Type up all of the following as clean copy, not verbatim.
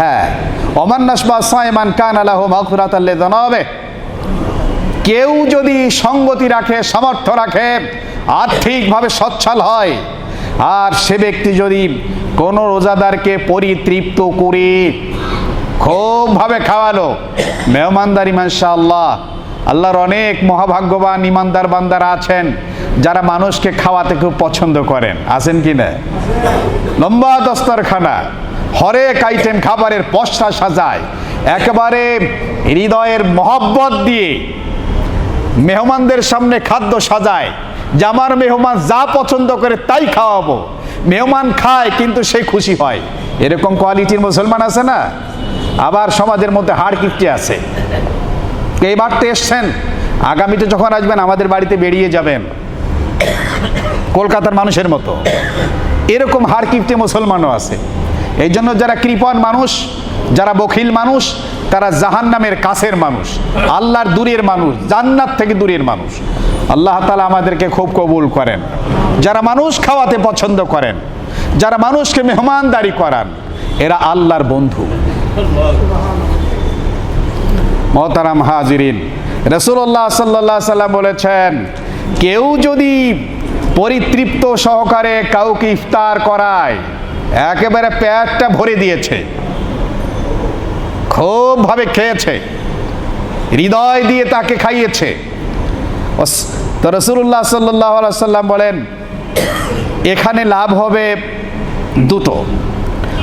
হ্যাঁ, ওমান নাসবা সাইমান কানা লাহু মাগফিরাতাল লিযুনুবিহি, কেউ যদি সঙ্গতি রাখে, সামর্থ্য রাখে, আর্থিকভাবে সচ্ছল হয়, আর সে ব্যক্তি যদি কোনো রোজাদারকে পরিতৃপ্ত করে খুবভাবে খাওয়ালো, মেহমানদারি মাশাআল্লাহ, আল্লাহর অনেক মহাভাগ্যবান ইমানদার বান্দারা আছেন যারা মানুষকে খাওয়াতে খুব পছন্দ করেন, আছেন কি না? লম্বা দস্তরখানা, হরেক আইটেম খাবারের পসরা সাজায়, একেবারে হৃদয়ের মহব্বত দিয়ে মেহমানদের সামনে খাদ্য সাজায় যে আমার মেহমান যা পছন্দ করে তাই খাওয়াবো। মেহমান খায় কিন্তু সে খুশি হয়, এরকম কোয়ালিটির মুসলমান আছে না? আবার সমাজের মধ্যে হাড় কিপটে আছে। এইবার তো এসছেন, আগামীতে যখন আসবেন আমাদের বাড়িতে বেরিয়ে যাবেন কলকাতার মানুষের মতো। এরকম হাড় কিপটে মুসলমানও আছে। এই জন্য যারা কৃপণ মানুষ, যারা বখিল মানুষ, তারা জাহান্নামের কাছের মানুষ, আল্লাহর দূরের মানুষ, জান্নাত থেকে দূরের মানুষ। আল্লাহ তাআলা আমাদেরকে খুব কবুল করেন। যারা মানুষ খাওয়াতে পছন্দ করেন, যারা মানুষকে মেহমানদারি করান, এরা আল্লাহর বন্ধু। মোহতারাম হাজিরিন, রাসূলুল্লাহ সাল্লাল্লাহু আলাইহি সাল্লাম বলেছেন, কেউ যদি পরিতৃপ্ত সহকারে কাউকে ইফতার করায়, একেবারে পেটটা ভরে দিয়েছে, খুবভাবে খেয়েছে, হৃদয় দিয়ে তাকে খাইয়েছে, তো রাসূলুল্লাহ সাল্লাল্লাহু আলাইহি সাল্লাম বলেন এখানে লাভ হবে দুটো।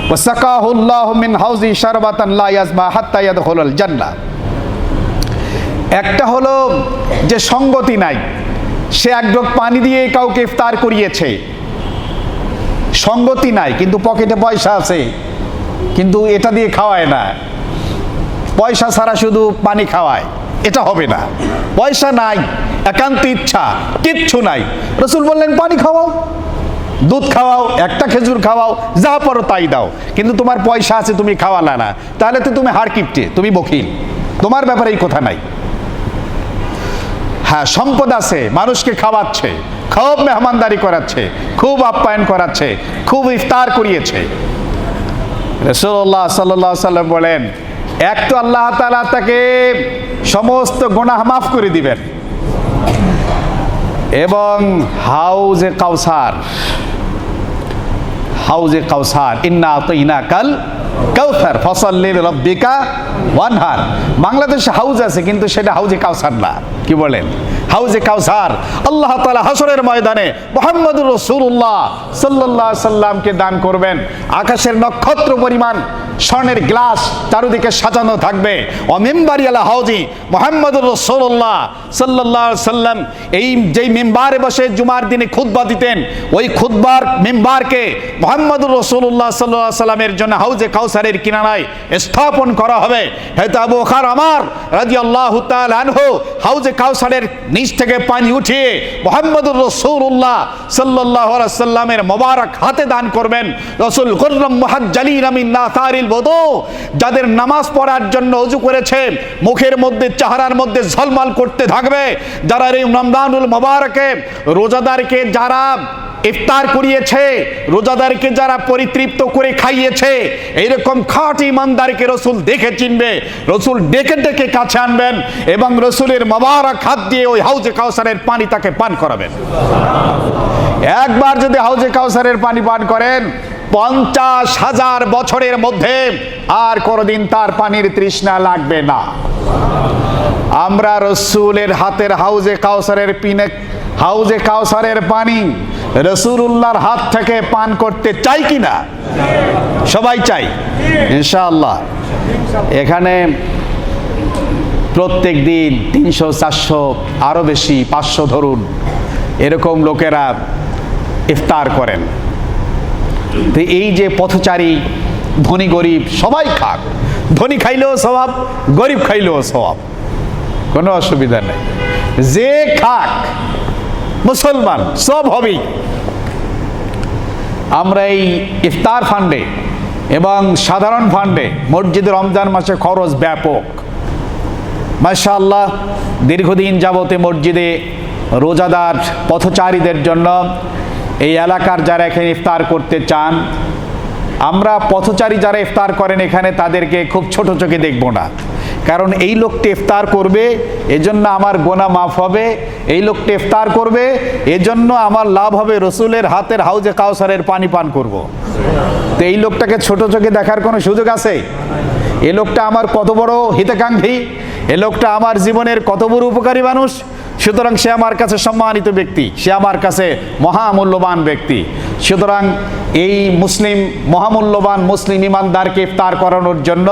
ওয়াসাকাহুল্লাহু মিন হাউজি শারবাতান লা ইয়াজমা হাত্তা ইয়াদখুলাল জান্নাহ। একটা হলো যে সঙ্গতি নাই, সে এক ঢোক পানি দিয়ে কাউকে ইফতার করিয়েছে, সঙ্গতি নাই কিন্তু পকেটে পয়সা আছে, কিন্তু এটা দিয়ে খাওয়ায় না, পয়সা ছাড়া শুধু পানি খাওয়ায়, এটা হবে না। পয়সা নাই, একান্ত ইচ্ছা, কিচ্ছু নাই, রাসূল বললেন পানি খাওয়াও, দুধ খাওয়াও, একটা খেজুর খাওয়াও, যা পারো তাই দাও, কিন্তু তোমার পয়সা আছে তুমি খাওয়ালা না, তাহলে তো তুমি হাড় কিপটে, তুমি বখিল, তোমার ব্যাপারে এই কথা নাই। হ্যাঁ, সম্পদ আছে, মানুষকে খাওয়াচ্ছে, খুব মেহমানদারি করাচ্ছে, খুব আপ্যায়ন করাচ্ছে, খুব ইফতার করিয়েছে। রাসূলুল্লাহ সাল্লাল্লাহু আলাইহি সাল্লাম বলেন এক তো আল্লাহ তাআলা তাকে সমস্ত গুনাহ মাফ করে দিবেন, এবং হাউজে কাউসার, হাউজে কাউসার, ইন্না আতাইনাকাল কাউসার ফাসাল্লি লিরাব্বিকা ওয়ানহার। বাংলাদেশে হাউজ আছে কিন্তু সেটা হাউজে কাউসার না, কি বলেন? হাউজে কাউসার আল্লাহ তাআলা হাসরের ময়দানে মুহাম্মদুর রাসূলুল্লাহ সাল্লাল্লাহু আলাইহি সাল্লামকে দান করবেন। আকাশের নক্ষত্র পরিমাণ স্বর্ণের গ্লাস চারদিকে সাজানো থাকবে। ও মিম্বারি আলা হাউজি মুহাম্মদুর রাসূলুল্লাহ সাল্লাল্লাহু আলাইহি সাল্লাম এই যেই মিম্বারে বসে জুমার দিনে খুতবা দিতেন, ওই খুতবার মিম্বারকে মুহাম্মদুর রাসূলুল্লাহ সাল্লাল্লাহু আলাইহি সাল্লামের জন্য হাউজে কাউসারের কিনারায় স্থাপন করা হবে। হযরত আবু বকর ওমর রাদিয়াল্লাহু তাআলা আনহু হাউজে কাউসারের নিচ থেকে পানি উঠিয়ে মুহাম্মদুর রাসূলুল্লাহ সাল্লাল্লাহু আলাইহি সাল্লামের মোবারক হাতে দান করবেন। রাসূল গুররাম মুহাজ্জালিন মিন নাসারিল wudu, যাদের নামাজ পড়ার জন্য ওযু করেছে, মুখের মধ্যে চেহারার মধ্যে ঝলমল করতে থাকবে, যারা এই রমজানুল মুবারকে রোজাদারকে যারা ইফতার করিয়েছে, রোজাদারকে যারা পরিতৃপ্ত করে খাইয়েছে, এইরকম খাঁটি ইমানদারকে রসুল দেখে চিনবে, রসুল ডেকে ডেকে কাছে আনবেন এবং রসুলের মোবারক হাত দিয়ে ওই হাউজে কাউসারের পানি তাকে পান করাবেন। একবার যদি হাউজে কাউসারের পানি পান করেন, 50,000 বছরের মধ্যে আর কোনোদিন তার পানির তৃষ্ণা লাগবে না। আমরা রসুলের হাতের হাউজে কাউসারের পানি রাসূলুল্লাহর হাত থেকে পান করতে চাই কিনা? সবাই চাই ইনশাআল্লাহ। এখানে প্রত্যেক দিন 300, 400, আরো বেশি 500 ধরুন, এরকম লোকেরা ইফতার করেন। তো এই যে পথচারী, ধনী গরিব সবাই খাক, ধনী খাইলেও সওয়াব, গরিব খাইলেও সওয়াব, কোনো অসুবিধা নেই, যে খাক মুসলমান সব হবেই। আমরা এই ইফতার ফান্ডে এবং সাধারণ ফান্ডে মসজিদে রমজান মাসে খরচ ব্যাপক, মাশাআল্লাহ। দীর্ঘদিন যাবতে মসজিদে রোজাদার পথচারীদের জন্য এই এলাকার যারা এখানে ইফতার করতে চান, আমরা পথচারী যারা ইফতার করেন এখানে তাদেরকে খুব ছোট চোখে দেখব না, কারণ এই লোকটি ইফতার করবে এজন্য আমার গোনা মাফ হবে, এই লোকটি ইফতার করবে এজন্য আমার লাভ হবে, রসুলের হাতের হাউজে কাউসারের পানি পান করব। তো এই লোকটাকে ছোট চোখে দেখার কোনো সুযোগ আছে? এই লোকটা আমার কত বড় হিতাকাঙ্ক্ষী, এই লোকটা আমার জীবনের কত বড় উপকারী মানুষ, সুতরাং সে আমার কাছে সম্মানিত ব্যক্তি, সে আমার কাছে মহামূল্যবান ব্যক্তি। সুতরাং এই মুসলিম মহামূল্যবান মুসলিম ইমানদারকে ইফতার করানোর জন্য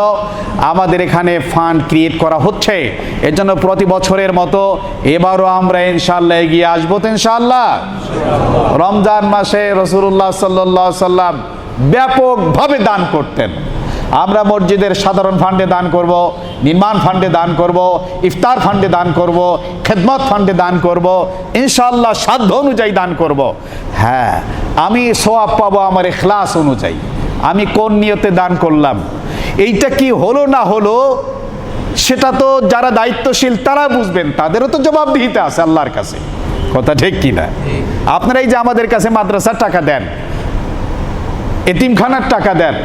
আমাদের এখানে ফান্ড ক্রিয়েট করা হচ্ছে। এর জন্য প্রতি বছরের মতো এবারও আমরা ইনশাআল্লাহ এগিয়ে আসবো তো ইনশাআল্লাহ। রমজান মাসে রাসূলুল্লাহ সাল্লাল্লাহু আলাইহি সাল্লাম ব্যাপকভাবে দান করতেন। আমরা মসজিদের সাধারণ ফান্ডে দান করব, নির্মাণ ফান্ডে দান করব, ইফতার ফান্ডে দান করব, খেদমত ফান্ডে দান করব, ইনশাআল্লাহ সাধ্য অনুযায়ী দান করব। হ্যাঁ, আমি সওয়াব পাবো আমার ইখলাস অনুযায়ী, আমি কোন নিয়তে দান করলাম। এইটা কি হলো না হলো সেটা তো যারা দায়িত্বশীল তারা বুঝবেন, তাদেরও তো জবাবদিহিতা আছে আল্লাহর কাছে, কথা ঠিক কিনা? আপনারা এই যে আমাদের কাছে মাদ্রাসার টাকা দেন, এতিমখানার টাকা দেন,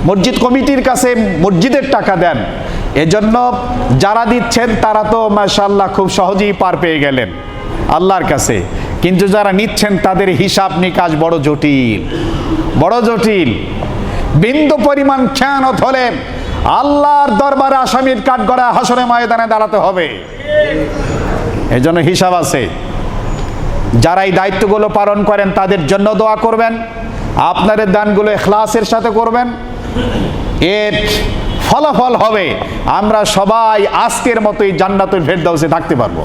মসজিদ কমিটির কাছে মসজিদের টাকা দেন, এজন্য যারা দিচ্ছেন তারা তো মাশাআল্লাহ খুব সহজেই পার পেয়ে গেলেন আল্লাহর কাছে, কিন্তু যারা নিচ্ছেন তাদের হিসাব নিকাশ বড় জটিল, বড় জটিল। বিন্দু পরিমাণ খেয়ানত হলে আল্লাহর দরবারে আসামির কাঠগড়ায় হাসরে ময়দানে দাঁড়াতে হবে, এজন্য হিসাব আছে। যারা এই দায়িত্বগুলো পালন করেন তাদের জন্য দোয়া করবেন, আপনাদের দানগুলো ইখলাসের সাথে করবেন, এর ফলাফল হবে আমরা সবাই আজকের মতোই জান্নাতুল ফেরদাউসে থাকতে পারবো,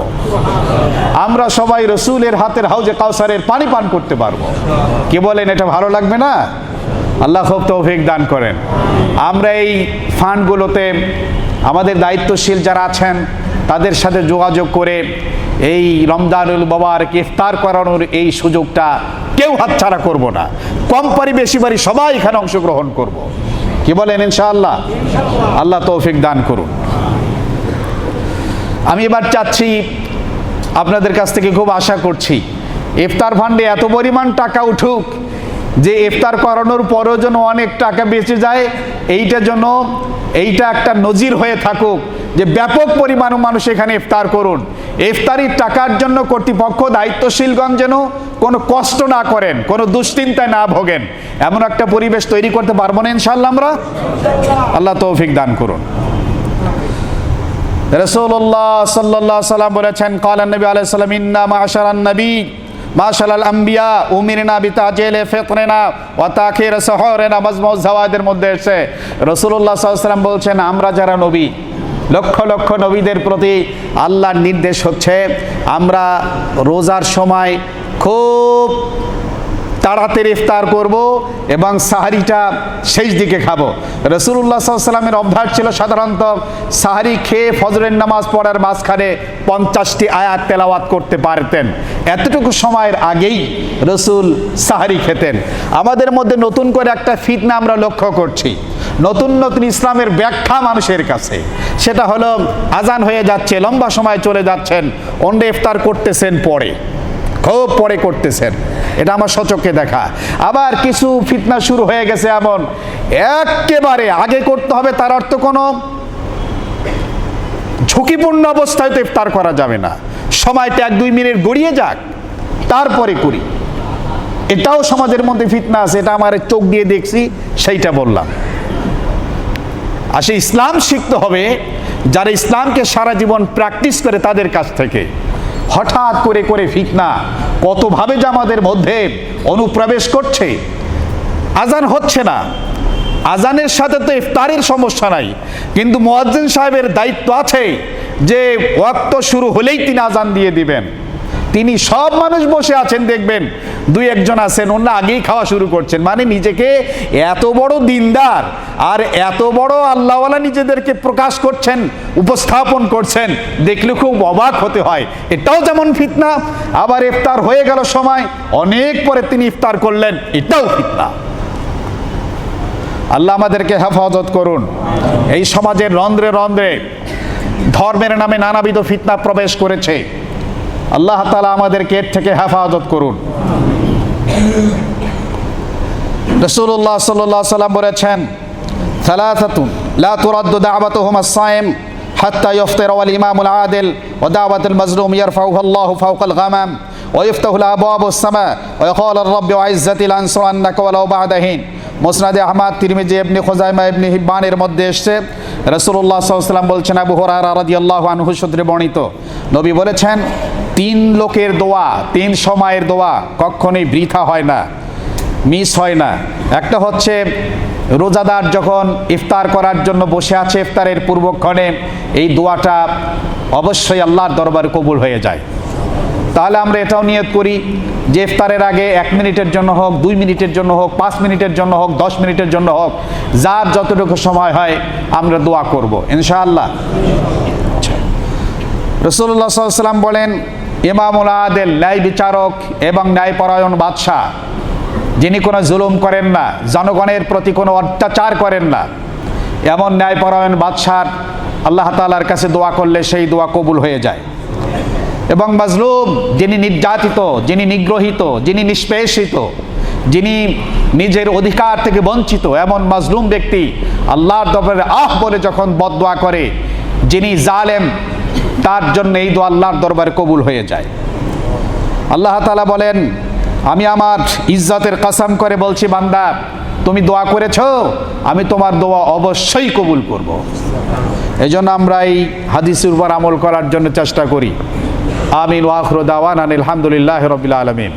আমরা সবাই রসুলের হাতের হাউজে কাউসারের পানি পান করতে পারবো। কি বলেন, এটা ভালো লাগবে না? আল্লাহ খুব তৌফিক দান করেন। আমরা এই ফান্ডগুলোতে আমাদের দায়িত্বশীল যারা আছেন তাদের সাথে যোগাযোগ করে এই রমজানুল মুবারক ইফতার করানোর এই সুযোগটা কেউ হাতছাড়া করব না, কম পারি বেশি পারি সবাই এখানে অংশগ্রহণ করব। কি বলেন ইনশাআল্লাহ? আল্লাহ তৌফিক দান করুন। আমি এবার চাচ্ছি, আপনাদের কাছ থেকে খুব আশা করছি ইফতার ফান্ডে এত পরিমাণ টাকা উঠুক যে ইফতার করানোর পরেও যেন অনেক টাকা বেঁচে যায়, এইটা একটা নজির হয়ে থাকুক যে ব্যাপক পরিমাণ মানুষ এখানে ইফতার করুন। ইফতারির টাকার জন্য কর্তৃপক্ষ দায়িত্বশীলগণ যেন কোনো কষ্ট না করেন, কোনো দুশ্চিন্তায় না ভোগেন, এমন একটা পরিবেশ তৈরি করতে পারবো না ইনশাআল্লাহ আমরা? আল্লাহ তৌফিক দান করুন। রাসূলুল্লাহ সাল্লাল্লাহু আলাইহি সাল্লাম বলেছেন, ক্বালা নবী আলাইহিস সালাম, ইন্না মা'শারান নবী মাশাআল আম্বিয়া উমিরনা বিতাজিল ফিতরিনা ওয়া তাখির সুহুরিনা মাজমু'জ যাওয়াদের মধ্যে এসে রাসূলুল্লাহ সাল্লাল্লাহু আলাইহি সাল্লাম বলছেন, আমরা যারা নবী, লক্ষ লক্ষ নবীদের প্রতি আল্লাহর নির্দেশ হচ্ছে আমরা রোজার সময় খুব তাড়াতাড়ি ইফতার করব এবং সাহারিটা শেষ দিকে খাবো। রাসূলুল্লাহ সাল্লাল্লাহু আলাইহি সাল্লামের অভ্যাস ছিল সাধারণত সাহারি খেয়ে ফজরের নামাজ পড়ার মাঝখানে 50টি আয়াত তেলাওয়াত করতে পারতেন, এতটুকু সময়ের আগেই রসুল সাহারি খেতেন। আমাদের মধ্যে নতুন করে একটা ফিতনা আমরা লক্ষ্য করছি, নতুন নতুন ইসলামের ব্যাখ্যা মানুষের কাছে, সেটা হলো আজান হয়ে যাচ্ছে, লম্বা সময় চলে যাচ্ছেন, অন্য ইফতার করতেছেন পরে, খুব পরে করতেছেন, এটা আমার সচক্ষে দেখা। আবার কিছু ফিতনা শুরু হয়ে গেছে এমন, একেবারে আগে করতে হবে তার অর্থ কোনো ঝুঁকিপূর্ণ অবস্থায় তো ইফতার করা যাবে না, সময়টা 1-2 মিনিট গড়িয়ে যাক তারপরে করি, এটাও সমাজের মধ্যে ফিতনা আছে, এটা আমার চোখ দিয়ে দেখছি সেইটা বললাম। আসলে ইসলাম শিখতে হবে যারা ইসলামকে সারা জীবন প্র্যাকটিস করে তাদের কাছ থেকে। হঠাৎ করে করে ফিতনা কতভাবে যে আমাদের মধ্যে অনুপ্রবেশ করছে। আজান হচ্ছে না, আজানের সাথে তো ইফতারের সমস্যা নাই, কিন্তু মুয়াজ্জিন সাহেবের দায়িত্ব আছে যে ওয়াক্ত শুরু হলেই তিনি আজান দিয়ে দিবেন। তিনি সব মানুষ বসে আছেন, দেখবেন 2-1 আছেন ওনারা আগেই খাওয়া শুরু করছেন, মানে নিজেকে এত বড় দিনদার আর এত বড় আল্লাহওয়ালা নিজেদেরকে প্রকাশ করছেন, উপস্থাপন করছেন, দেখলে খুব অবাক হতে হয়। এটাও যেমন ফিতনা, আবার ইফতার হয়ে গেল সময় অনেক পরে তিনি ইফতার করলেন, এটাও ফিতনা। আল্লাহ আমাদেরকে হেফাজত করুন। এই সমাজের রন্ধ্রে রন্ধ্রে ধর্মের নামে নানাবিধ ফিতনা প্রবেশ করেছে, আল্লাহ তাআলা আমাদেরকে এর থেকে হেফাজত করুন। রাসূলুল্লাহ সাল্লাল্লাহু আলাইহি ওয়াসাল্লাম বলেছেন, সালাসাতুন লা তুরাদ্দু দাওয়াতুহুম আস-সাইম হাত্তা ইফতির ওয়াল ইমামুল আদিল ওয়া দাওয়াতুল মাজলুম ইয়ারফাউহা আল্লাহু ফাওকাল গামাম ওয়া ইফতাহু লাহু আবওয়াবুস সামা ওয়া ইয়াকুলু আর-রাব্বু ইজ্জাতি লানসুরান্নাকা ওয়ালাউ বা'দা হিন। মুসনাদে আহমদ, তিরমিজি, ইবনে খুজাইমা, ইবনে হিব্বানের মধ্যে এসেছে, রাসূলুল্লাহ সাল্লাল্লাহু আলাইহি ওয়াসাল্লাম বলছেন, আবু হুরায়রা রাদিয়াল্লাহু আনহু সূত্রে বর্ণিত, নবী বলেছেন, 3 লোকের দোয়া, 3 সময়ের দোয়া কখনোই বৃথা হয় না, মিস হয় না। একটা হচ্ছে রোজাদার যখন ইফতার করার জন্য বসে আছে, ইফতারের পূর্বক্ষণে এই দোয়াটা অবশ্যই আল্লাহর দরবারে কবুল হয়ে যায়। তাহলে আমরা এটাও নিয়ত করি যে ইফতারের আগে 1 মিনিটের জন্য হোক, 2 মিনিটের জন্য হোক, 5 মিনিটের জন্য হোক, 10 মিনিটের জন্য হোক, যার যতটুকু সময় হয় আমরা দোয়া করব ইনশাআল্লাহ। রাসূলুল্লাহ সাল্লাল্লাহু আলাইহি ওয়াসাল্লাম বলেন, ইমামুল আদিল, ন্যায় বিচারক এবং ন্যায়পরায়ণ বাদশাহ, যিনি কোনো জুলুম করেন না, জনগণের প্রতি কোনো অত্যাচার করেন না, এমন ন্যায়পরায়ণ বাদশাহ আল্লাহ তাআলার কাছে দোয়া করলে সেই দোয়া কবুল হয়ে যায়। এবং মাজলুম, যিনি নির্যাতিত, যিনি নিগ্রহিত, যিনি নিষ্পেষিত, যিনি নিজের অধিকার থেকে বঞ্চিত, এমন মাজলুম ব্যক্তি আল্লাহর দরবারে আহ বলে যখন বদদোয়া করে, যিনি জালেম, তার জন্য এই দোয়া আল্লাহর দরবারে কবুল হয়ে যায়। আল্লাহ তাআলা বলেন, আমি আমার ইজ্জতের কসম করে বলছি, বান্দা তুমি দোয়া করেছো, আমি তোমার দোয়া অবশ্যই কবুল করব। এজন্য আমরা এই হাদিসের উপর আমল করার জন্য চেষ্টা করি। আমিন ওয়া আখিরু দাওয়ানা আলহামদুলিল্লাহি রাব্বিল আলামিন।